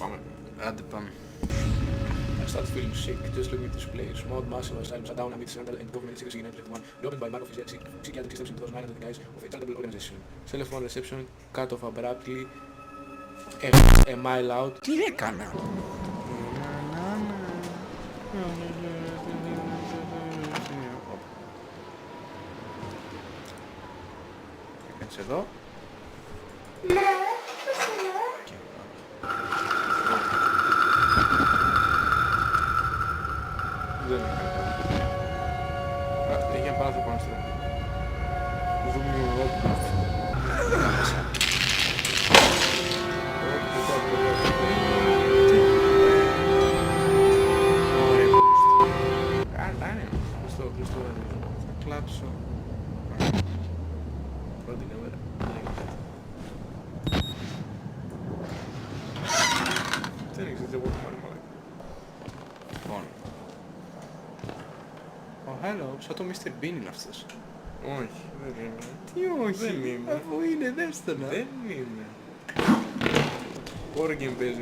Πάμε. Άντε πάμε. I started feeling sick just looking at this place. Small massive asylum shut down amid scandal and government secrecy in 1951. Reopened by Mark of his psychiatric systems in 2009 under the guise of a charitable organization. Telephone reception cut off abruptly. A mile out. Τι έκανα? Έκανες εδώ. Δεν είναι κάτι. Έχει ένα παράθυρο πάνω στο. Δούμε λίγο εδώ. Καλά είναι. Χριστό. Θα κλάψω. Πρώτη νούμερα. Δεν έχεις δει εγώ το πάρει μαλάκα. Λοιπόν. Hello, σαν το Mr. Bean είναι αυτός. Όχι, δεν είναι. Τι όχι, Δεν είμαι. αφού είναι, δες το να. Δεν είναι. Πόρο game παίζει.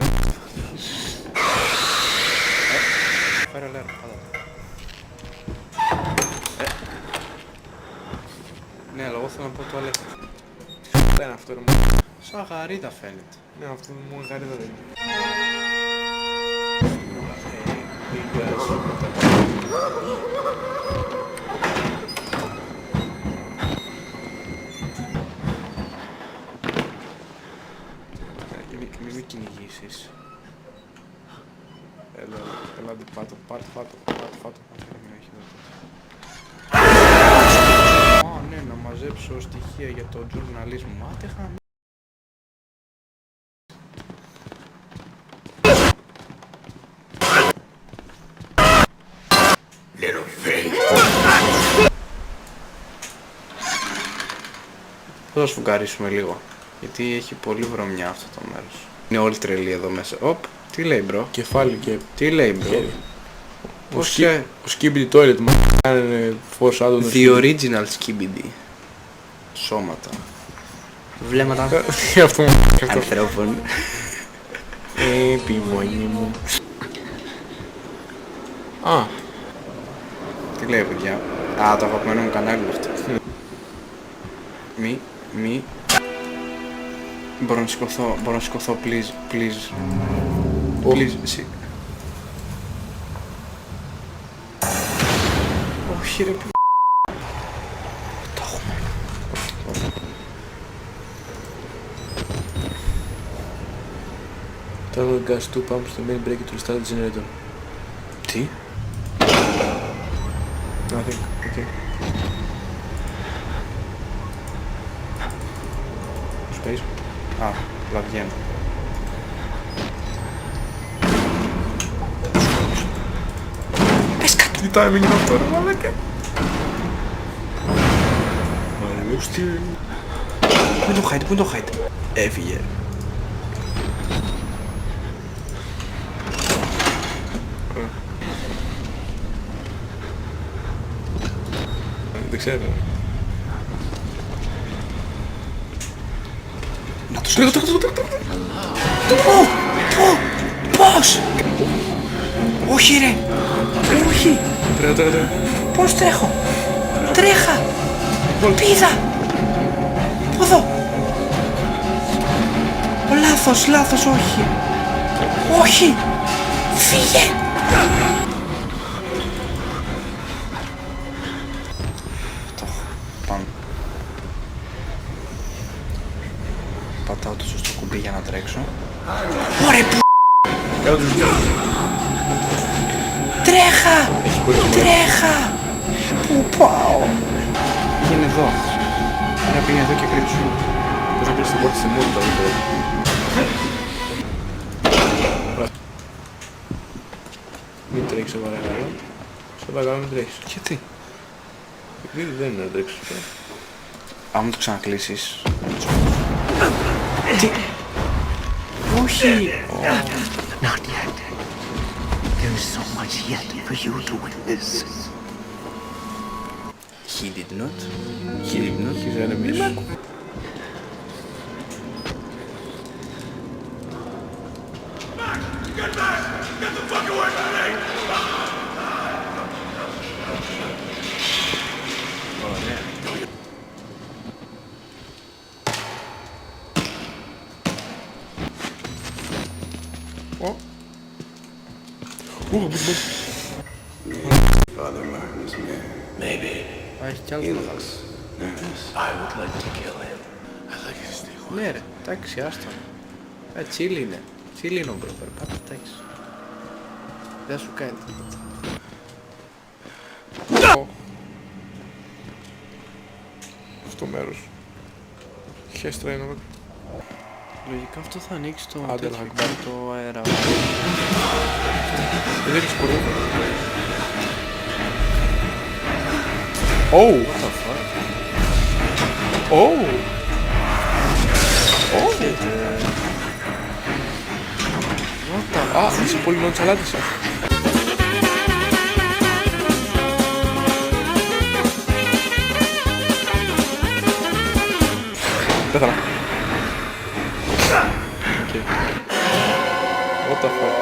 Φέρε λέρα, πάντα. Ναι, αλλά εγώ θέλω να πω τουαλέτα. Δεν είναι αυτό ρε μου. Σαν γαρίδα φαίνεται. Ναι, αυτό μου γάρι δεν είναι. Μη με κυνηγήσεις. Έλα, πάτω. Μην έχει εδώ. Α, ναι, να μαζέψω στοιχεία για το τζουρναλίσμο. Μάτε χαμ... Θα σφουγγαρίσουμε λίγο. Γιατί έχει πολύ βρωμιά αυτό το μέρος. Είναι όλοι τρελοί εδώ μέσα. Οπ, τι λέει μπρο. Κεφάλι και Τι λέει μπρο. χέρι. Πώς Ο Skibidi Toilet μου κάνανε force out. The original Skibidi. Σώματα. Βλέμματα Αυτό μου. ανθρώπων. Επιμονή μου. Α, Τι λέει παιδιά. Α, το αγαπημένο μου κανάλι είναι αυτό. Μη. Μπορώ να σηκωθώ, please. Please. Όχι ρε Το έχουμε. τώρα gas 2 πάμε στο main break to restart the generator. Τι? Nothing, okay. Space. Α, λαβγαίνω. Τι timing είναι αυτό ρε μαλάκα. Μαλούστη. Πού είναι το hide. Έφυγε. Δεν ξέρω. Να το σώξω. Πώς! Όχι ρε! Όχι! Τρέχα. Πώς τρέχω! Τρέχα! Πήδα! Πού εδώ! Λάθος, όχι! Όχι! Φύγε! Το έχω. Πάμε. Πατάω το σωστό κουμπί για να τρέξω. Ωραία που... Τρέχα! Πού πάω? Είναι εδώ. Πρέπει να είναι εδώ και κρύψου. Πώς να πεις την πόρτα στη μούρη τώρα. Μην τρέξεις σε παρακαλώ. Σε παρακαλώ μην τρέξεις. Γιατί? Γιατί δεν είναι να τρέξεις. Αν το ξανακλείσεις... Τι? Όχι! Not yet. There is so much yet for you to witness. He did not. His enemies. Ω. Ούχα, μπουκ, μπουκ. Father Martin is mad. Maybe. Α, έχει κι άλλο. He looks nervous. I would like to kill him. I'd like you to stay quiet. Ναι ρε, εντάξει, άστο. Τσίλι είναι. Τσίλι είναι ο μπρόπερ, πάτε εντάξει. Δεν σου κάνει τίποτα. Στο μέρος. Χέστρα είναι εδώ. Λογικά αυτό θα ανοίξει το Άντε, τέτοιο, Ακμπάρ. το αέρα. Δεν έχεις πολύ. Oh! What the fuck? Oh! Oh! What the Α, είσαι πολύ νοντσαλάτησα. Πέθανα. Okay. What the fuck?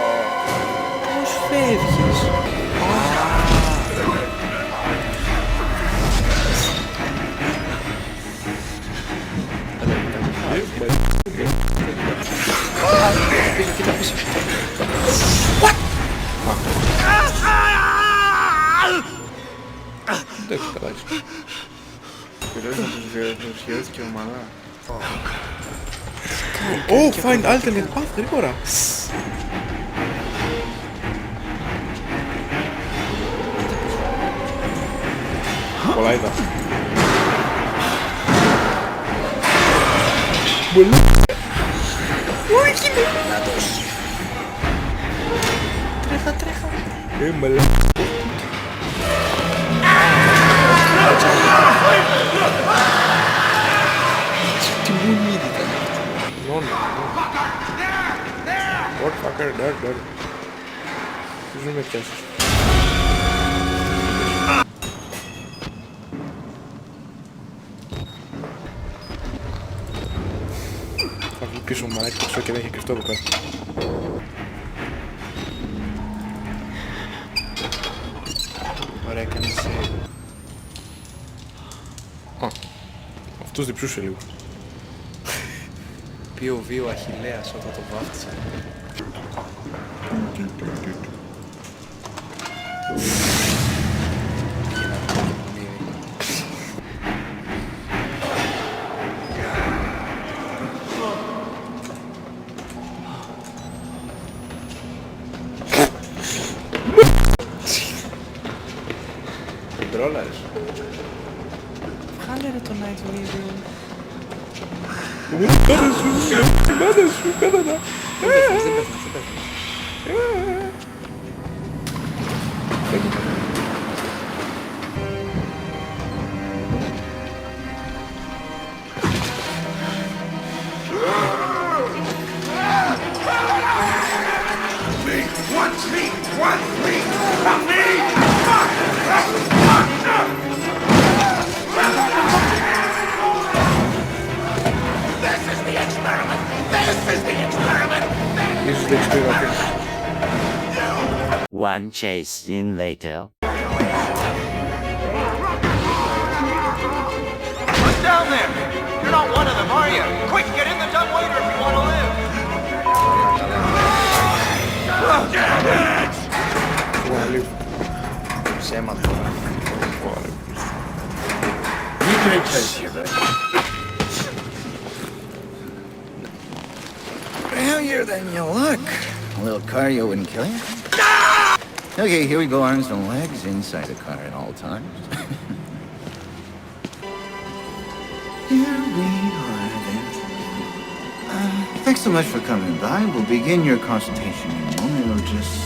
Πώς φεύγεις? Κοίτα πίσω. Δεν έχω καταλάβει. Πειρός να τους βιωθιώθηκε ομαλά. Oh, find alternate path, γρήγορα. Πολλά είδα. Τρέχα, τρέχα. Μαλά. Τι μουνίδι ήταν. Νόνο. What fucker, there. Ποιος με πιάσεις. Θα βγει πίσω μου μαλάκι πίσω και δεν έχει κρυφτό εδώ πέρα. Ωραία, έκανες save. Α, αυτός διψούσε λίγο. POV ο Αχιλλέας όταν το βάφτισα. Κοντρόλαρες. Βγάλε ρε το Night Vision. Μάνα σου, πέθανα. Δεν πέθανες, δεν πέθανες. Ίσως δεν έχεις πει γραφή. One chase scene later. What's down there? You're not one of them, are you? Quick, get in the dumbwaiter if you want to live. Κουβαλή. Ψέμα τώρα. Κουβαλή. Heavier than you look. A little cardio wouldn't kill you. Okay, here we go, arms and legs inside the car at all times. Here we are then. Thanks so much for coming by. We'll begin your consultation in a moment. It'll just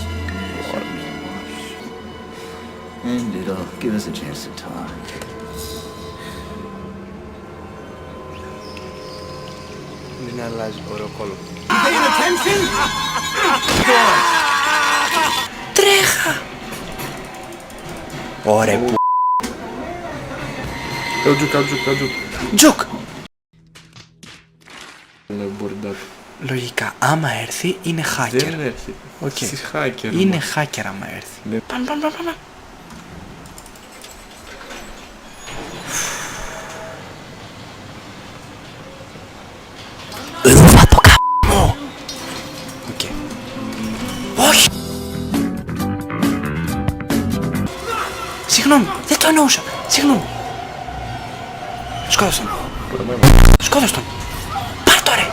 wash. And it'll give us a chance to talk. Μην αλλάζει ωραίο κόλλο. Paying attention? Ωραία που... Καουτζούκ. Τζοκ! Λεμπορντάκ. λογικά. Άμα έρθει είναι hacker. Δεν έρχεται. Οκ. Στις hacker. Είναι hacker άμα έρθει. Ναι. Πάμε. Θα το κάνω. Οκ. Όχι. Συγγνώμη, δεν το εννοούσα. Συγγνώμη. Σκότωσαν. Σκότωσαν. Πάρ' το ρε.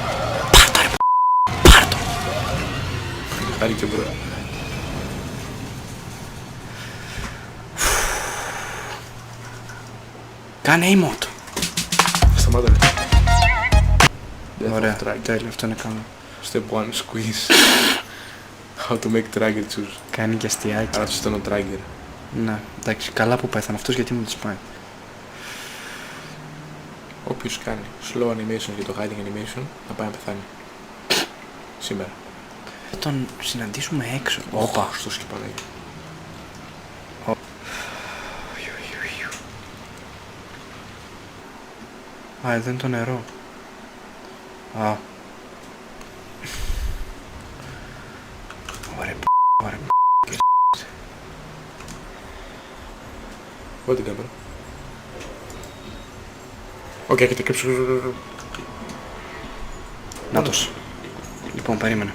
Πάρ' το. Χάρη και μπρο. Κάνε emote. Σταμάτα ρε. Ωραία, Death of Trigger. τέλειο, αυτό είναι καλό. Step 1, squeeze. How to make Trigger choose. Κάνει και αστιάκι. Άρα αυτό ήταν ο Trigger. Ναι, εντάξει, καλά που πέθανε αυτός γιατί μου τη σπάει. Όποιος κάνει slow animation και το hiding animation θα πάει να πεθάνει. Σήμερα. Θα τον συναντήσουμε έξω. Όπα. Στο σκυπανάκι. Α, εδώ είναι το νερό. Α. Ωραία, ωραία. Βάλτε την κάμερα. Οκ, έχετε κρύψει. Νάτος. Λοιπόν, περίμενε.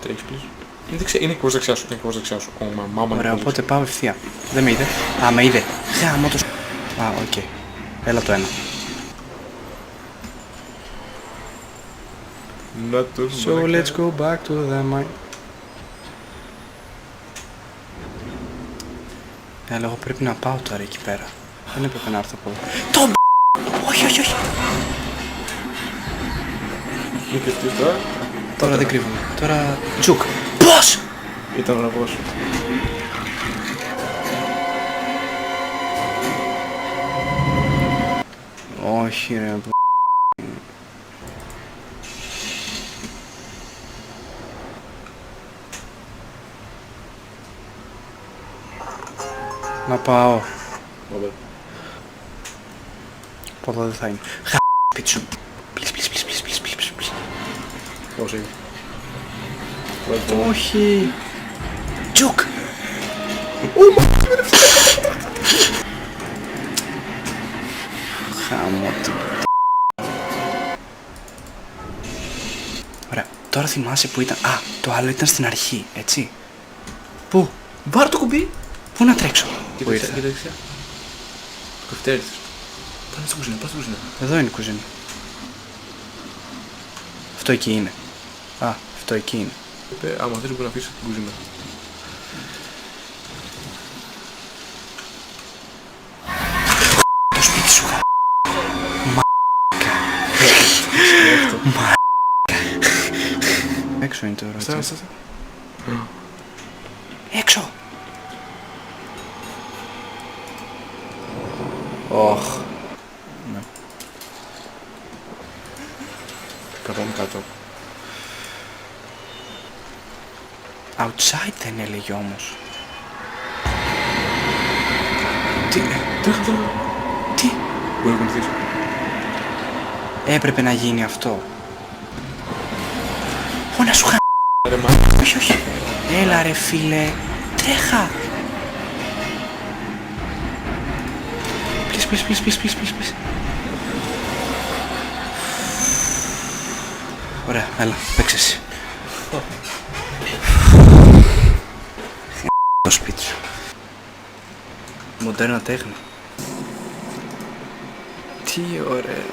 Τρέχεις please. Είναι ακριβώς δεξιά σου. Είναι ακριβώς δεξιά σου. Ω, μάμα. Ωραία, οπότε πάω ευθεία. Δεν με είδε. Α, με είδε. Γάμο το. Α, οκ. Έλα το ένα. Να το So let's go back to the mine. Αλλά εγώ πρέπει να πάω τώρα εκεί πέρα. Δεν έπρεπε να έρθω από εδώ. Το όχι. Μην κρυφτείς τώρα. Τώρα δεν κρύβομαι. Τώρα τσουκ. Πώς! Ήταν ο ραβός σου. Όχι ρε. Να πάω. Ωραία. Από εδώ δεν θα είναι. Σπίτι σου. Please. Πώς έχει. Βάλτε το. Όχι. Τζουκ. Χάμω το. Ωραία. Τώρα θυμάσαι που ήταν. Α, το άλλο ήταν στην αρχή, έτσι. Πού? Βάρ' το κουμπί. Πού να τρέξω? Κοίτα Πού ήρθα? δεξιά. Κοφτέρεις. Πάμε στην κουζίνα, Εδώ είναι η κουζίνα. Αυτό εκεί είναι. Α, αυτό εκεί είναι. Άμα θέλεις μπορεί να αφήσεις την κουζίνα. Το σπίτι σου γα... Έξω είναι τώρα, έτσι. Στά. Έξω! Ωχ. Ναι. Πάμε κάτω. Outside δεν έλεγε όμως. Τι... Τι... Μπορεί να ακολουθήσει. Έπρεπε να γίνει αυτό. Ω, να σου χα... Ρε μα. Όχι. Έλα ρε φίλε. Τρέχα. Please. Ωραία, έλα, παίξε εσύ. Το σπίτι σου. Μοντέρνα τέχνη. Τι ωραία.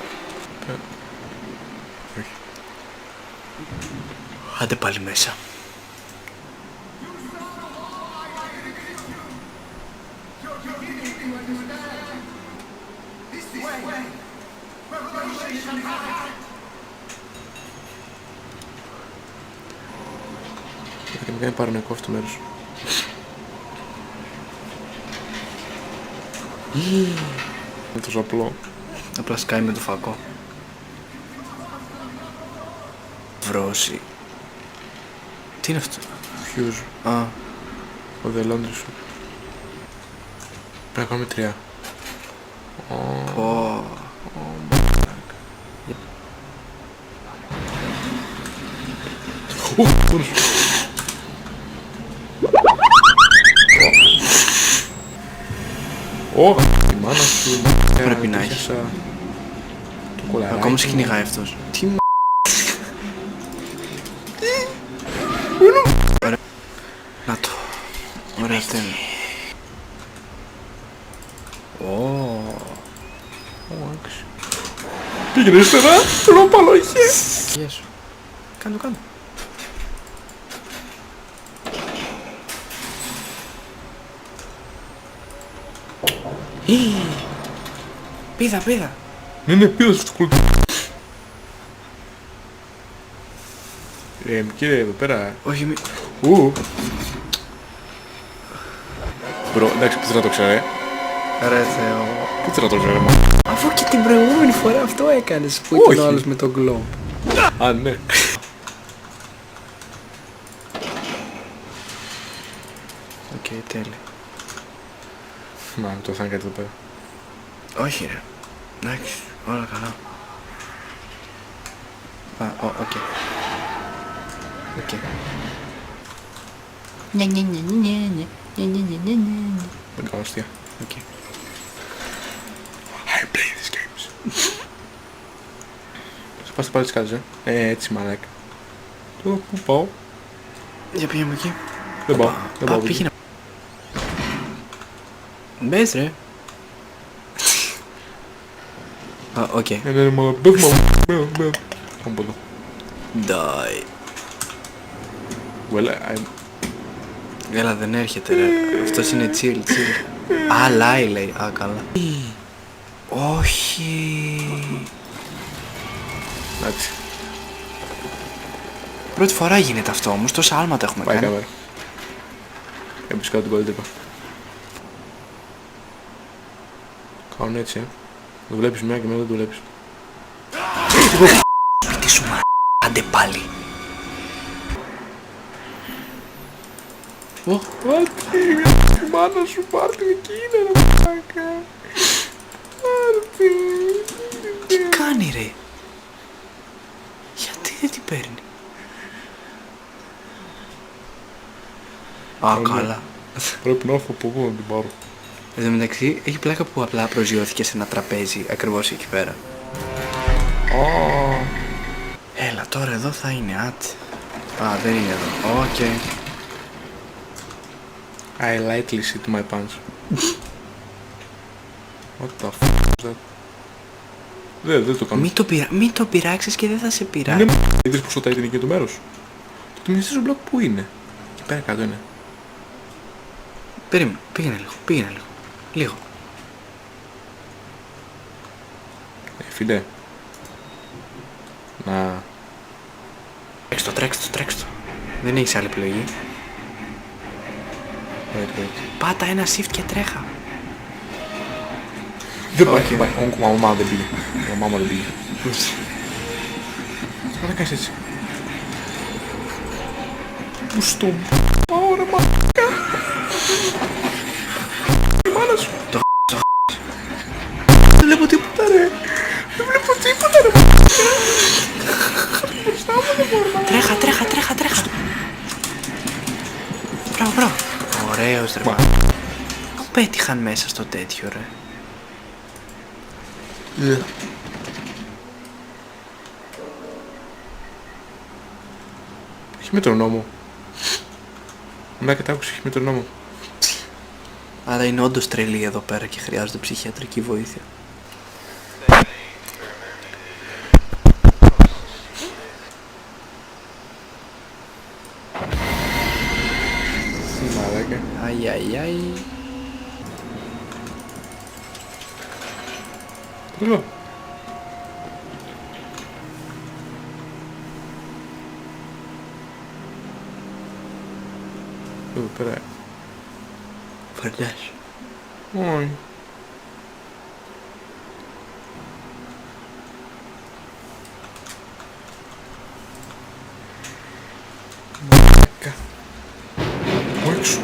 Όχι. Άντε πάλι μέσα. Και με κάνει παρανοϊκό αυτό το μέρος. Είναι τόσο απλό. Απλά σκάει με το φακό. Βρόση. Τι είναι αυτό? Fuse. Α, Ο δελόντρης σου. Πρέπει να κάνουμε 3. Μόνος σου. Ω, η μάνα σου. Πρέπει να έχει. Πιάσα το κολαράκι. Ακόμα σε κυνηγάει αυτός. Τι μ***. Ωραία. Να το. Ωραία αυτό είναι. Πήγαινε ύστερα, ρόπαλο είχε. Γεια σου. Κάνε το, κάνε. Πήδα. Ναι, πήρα στο κουλτ. Κύριε, εδώ πέρα. Όχι μη... Μπρο, εντάξει, πού να το ξέρω, Ρε Θεό. Πού να το ξέρω, Αφού και την προηγούμενη φορά αυτό έκανες που Όχι. ήταν ο άλλος με τον γκλόμπ. Α, ναι. Οκ, τέλεια. Μα, το θα είναι κάτι εδώ πέρα. Όχι ρε. Εντάξει, όλα καλά. Α, οκ. Οκ. Δεν κάνω αστεία. Οκ. I play these games. Θα πας πάλι τις κάτω, έτσι μαλάκα. Τώρα πού πάω? Για πήγαμε εκεί. Δεν πάω, δεν πάω. Α, πήγαινε. Μπες ρε. Α, οκ. Ναι, μαλάκα, μπες μαλάκα. Πάμε από εδώ. Die. Well, I'm... Έλα δεν έρχεται ρε. Αυτός είναι chill. Α, λάει λέει. Α, καλά. Όχι. Εντάξει, Πρώτη φορά γίνεται αυτό όμως. Τόσα άλματα έχουμε πάει η κάνει. κάμερα. Έμπεις κάτω την κολλήτρυπα. Κάνουν έτσι, Το βλέπεις μια και μετά δεν το βλέπεις. Τι σου μα... Άντε πάλι. Πάρτι, η μάνα σου, πάρτι εκεί είναι ρε μαλάκα. Πάρτι. Τι κάνει ρε. Γιατί δεν την παίρνει. Α, καλά. Πρέπει να έρθω από εδώ να την πάρω. Εν τω μεταξύ έχει πλάκα που απλά προσγειώθηκε σε ένα τραπέζι ακριβώς εκεί πέρα. Έλα τώρα εδώ θα είναι, άτε. Α, δεν είναι εδώ. Οκ. I lightly sit my pants. What the f*** is that? Δεν το κάνω. Μην το πειράξεις και δεν θα σε πειράξει. Είναι είδες πόσο tight είναι εκεί το μέρος. Το μισθής μπλοκ που είναι. Εκεί πέρα κάτω είναι. Περίμενε, πήγαινε λίγο. Λίγο. Φίλε. Να... Τρέξ' το. Δεν έχεις άλλη επιλογή. Wait. Πάτα ένα shift και τρέχα. Δεν πάει. Μαμά δεν πήγε. Μαμά δεν πήγε. Μα δεν κάνεις έτσι. Πού στο... Πάω ρε μαλάκα. Η μάνα σου. Δεν βλέπω τίποτα ρε. Τρέχα. Μπράβο. Ωραίος ρε. Πού πέτυχαν μέσα στο τέτοιο ρε. Έχει μετρονόμο. Μαλάκα τα άκουσα, έχει μετρονόμο. Άρα είναι όντως τρελή εδώ πέρα και χρειάζονται ψυχιατρική βοήθεια. Μαλάκα. Αϊ. Εδώ. Εδώ πέρα. Φαντάζεσαι. Όχι. Μαλάκα. Όχι.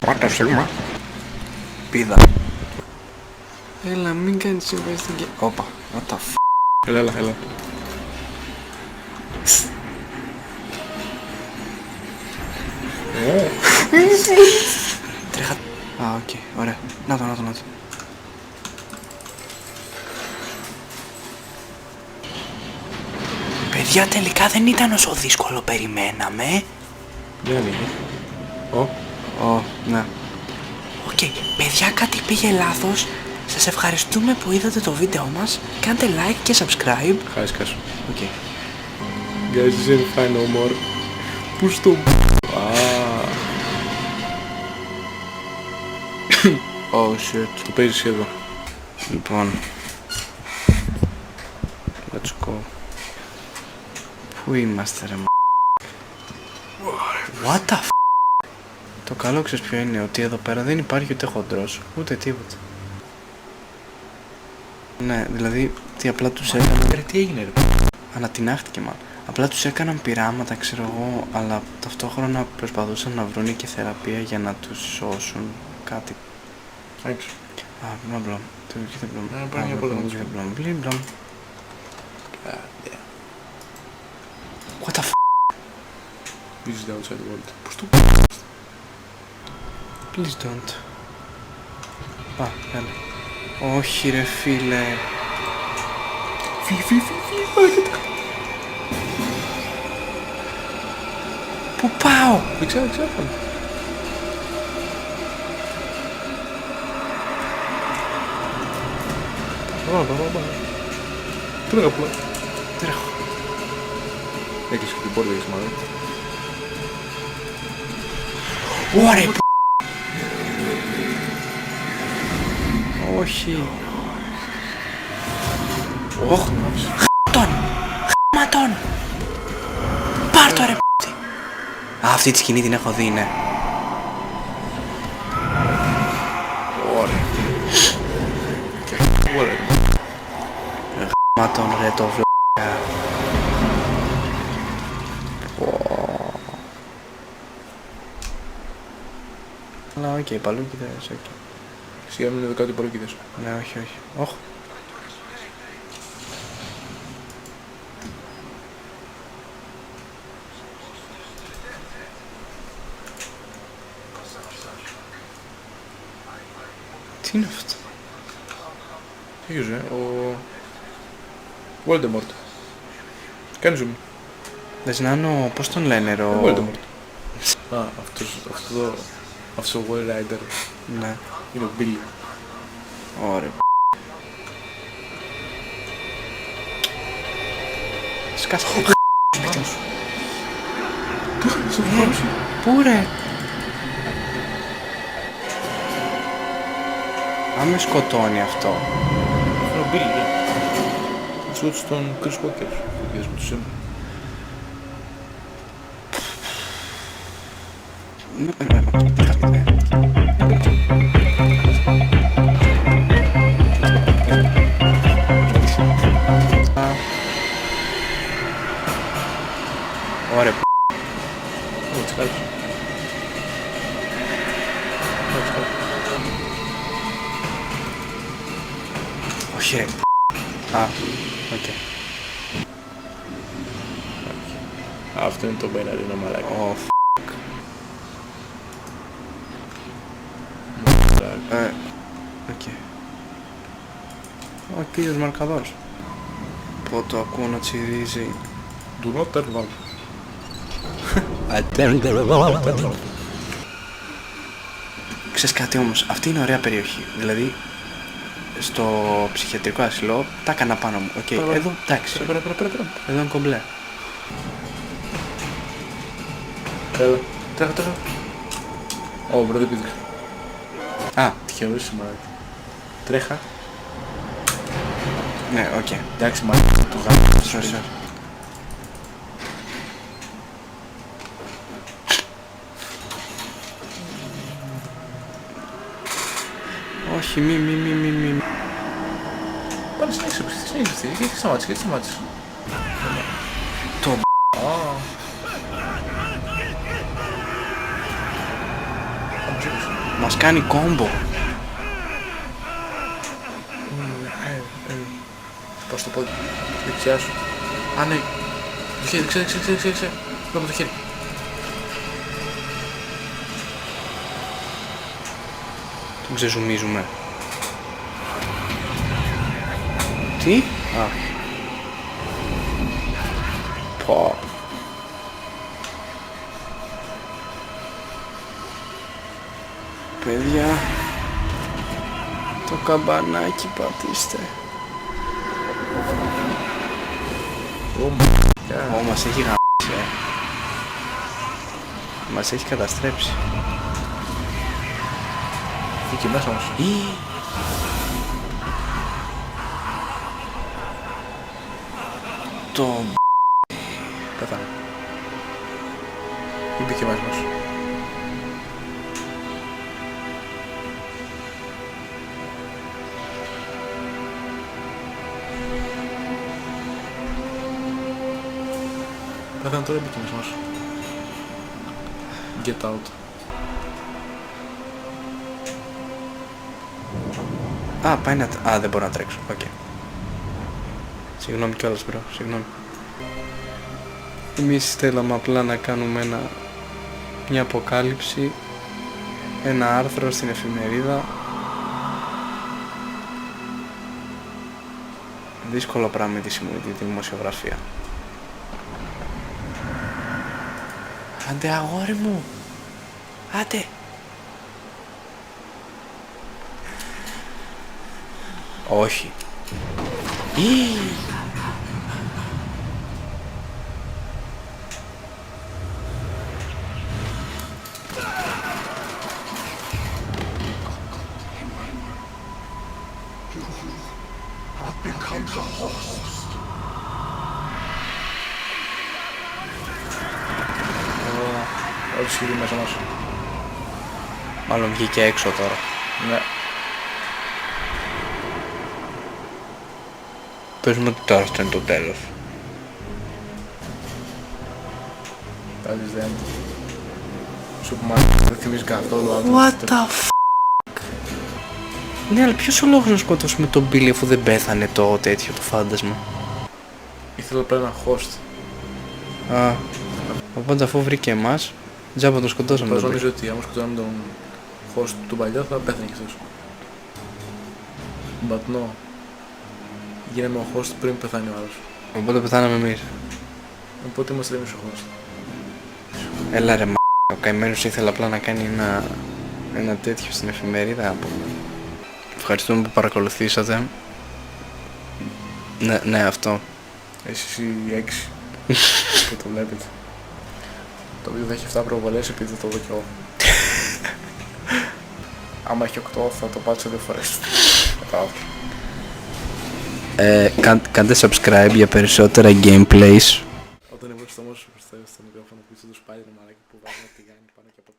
Πάτα σίγμα. Πήδα. Έλα μην κάνεις συμβαστική. Όπα. What the f***. Έλα. Τρέχα. Α, οκ, ωραία. Να το. Παιδιά, τελικά δεν ήταν όσο δύσκολο περιμέναμε. Δεν ανοίγει. Ναι. Οκ, παιδιά, κάτι πήγε λάθος. Σας ευχαριστούμε που είδατε το βίντεο μας. Κάντε like και subscribe. Χάρισκα σου. Οκ. Guys, this isn't fine no more. Πού στο... Oh shit. Το παίζεις εδώ. Λοιπόν. Let's go. Πού είμαστε ρε What the f***? Το καλό ξέρεις ποιο είναι, ότι εδώ πέρα δεν υπάρχει ούτε χοντρός, ούτε τίποτα. Ναι, δηλαδή, τι απλά τους έκαναν... Τι έγινε ρε? Ανατινάχτηκε μάλλον. Απλά τους έκαναν πειράματα, ξέρω εγώ, αλλά ταυτόχρονα προσπαθούσαν να βρουν και θεραπεία για να τους σώσουν κάτι. Έξω. Α, μπλα. Πρέπει να Μπλα. What the f***? This is the outside world. Πώς το... Please don't. Α, έλα. Όχι ρε φίλε. Φύγει. Πού πάω? Δεν ξέρω. Πάμε. Τρέχα απλά. Τρέχω. Έκλεισε και την πόρτα για σημάδι. Ωραία. Όχι. Οχ, χαματών. Πάρ' το ρε p***. Α, αυτή τη σκηνή την έχω δει, ναι. Χαματών ρε το βλ***α. Αλλά οκ, παλούκιδες, οκ. Σιγά μην είναι κάτι παρόκιδες. Ναι, όχι. Όχ. Τι είναι αυτό? Ποιος ο... Voldemort. Κάνει zoom. Λες να είναι ο... πώς τον λένε ρε ο... Voldemort. Α, αυτός ο War Rider Ναι. είναι ο Billy. Ωραία. Σκάσε. Πού ρε? Αν με σκοτώνει αυτό. Είναι ο Billy, ναι. Τους σκότους των Chris Walker. Φωτιές με τους έμουν. Ωραία. Έτσι χάρησα. Όχι ρε. Α, οκ. Αυτό είναι το μπαίναρινο μαλάκι. Ω, οκ. Ο κύριος Μαρκαδός. Πω το ακούω να τσιρίζει. Do not turn on. Ξέρεις κάτι όμως, αυτή είναι ωραία περιοχή. Δηλαδή, στο ψυχιατρικό ασυλό τα έκανα πάνω μου. Οκ, εδώ εντάξει. Πέρα. Εδώ είναι κομπλέ. Έλα. Τρέχα. Ω, μπρο, δεν πήδηξα. Α, Τυχαίο σημάδι. Τρέχα. ναι, οκ. Εντάξει, μάλλον το γάμο. Sorry. Όχι, μη. Πάλι συνέχισε. Γιατί σταμάτησε. Το μας κάνει κόμπο. Πώς το πόδι. Δεξιά σου. Α, ναι. Το χέρι, ξέρε. Πάμε το χέρι. Τον ξεζουμίζουμε. Τι? Α. Πω. Παιδιά, το καμπανάκι πατήστε. Ω, μας έχει γαμίσει, Μας έχει καταστρέψει. Εκεί μέσα όμως. Το Πέθανε. Ή μπήκε μέσα μας. Πέθανε τώρα ή μπήκε μέσα μας. Get out. Α, πάει να... Α, δεν μπορώ να τρέξω. Οκ. Συγγνώμη κιόλας, μπρο. Συγγνώμη. Εμείς θέλαμε απλά να κάνουμε μια αποκάλυψη, ένα άρθρο στην εφημερίδα. Δύσκολο πράγμα τη δημοσιογραφία. Άντε αγόρι μου. Άντε. Όχι. Ό,τι σχεδί μέσα μας. Μάλλον βγήκε έξω τώρα. Ναι. Πες μου ότι τώρα αυτό είναι το τέλος. That is the end. Super Mario δεν θυμίζει καθόλου άλλο. What the fuck. Ναι, αλλά ποιος ο λόγος να σκοτώσουμε τον Billy αφού δεν πέθανε το τέτοιο το φάντασμα. Ήθελα απλά ένα host. Α, οπότε αφού βρήκε εμάς, τζάμπα τον σκοτώσαμε Απλά τον νομίζω Billy. ότι άμα σκοτώναμε τον host του παλιό θα πέθανε κι αυτός. But no. Γίναμε ο host πριν πεθάνει ο άλλος. Οπότε πεθάναμε εμείς. Οπότε είμαστε εμείς ο host. Έλα ρε ο καημένος ήθελε απλά να κάνει ένα τέτοιο στην εφημερίδα. Ευχαριστούμε που παρακολουθήσατε. Ναι, αυτό. Εσείς οι 6 που το βλέπετε. Το βίντεο θα έχει 7 προβολές επειδή δεν το δω κι εγώ. Άμα έχει 8 θα το πάτσω 2 φορές. Κάντε subscribe για περισσότερα gameplays. Όταν ήμουν στο μόσο στο μικρόφωνο που είσαι το σπάλι το μαλάκι που βάζει να τηγάνει πάνω και από